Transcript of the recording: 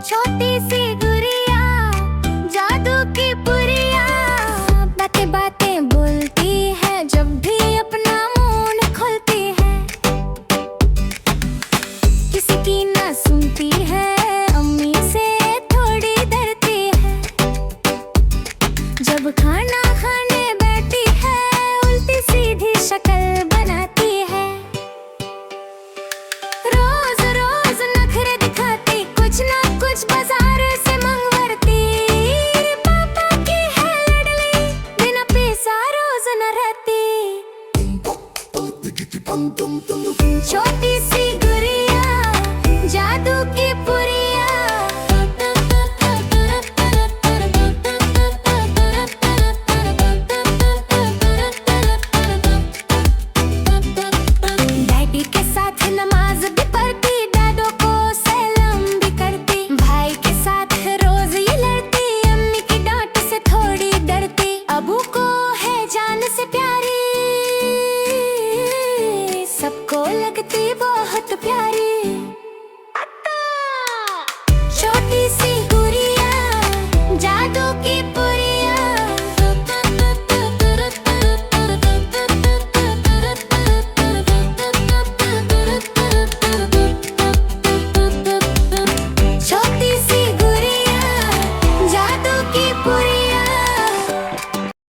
छोटी सी गुड़िया, जादू की पुरिया, बातें बातें बोलती है जब भी अपना मुंह खोलती है। किसी की ना सुनती है, अम्मी से थोड़ी डरती है। जब खाना खाने बैठी है, उल्टी सीधी शक्ल बनाती है। रोज रोज नखरे दिखाती, कुछ ना कुछ बाजार से मंगवाती। पापा की है लड़ली, बिना पैसा रोज न रहती। छोटी सी गुड़िया, जादू की पुरिया, डैडी के साथ नमाज भी पढ़ती, दादों को सलाम भी करती। भाई के साथ रोज ये लड़ती, अम्मी की डांट से थोड़ी डरती। अबू को है जान से प्यारी, सबको लगती बहुत प्यारी। छोटी सी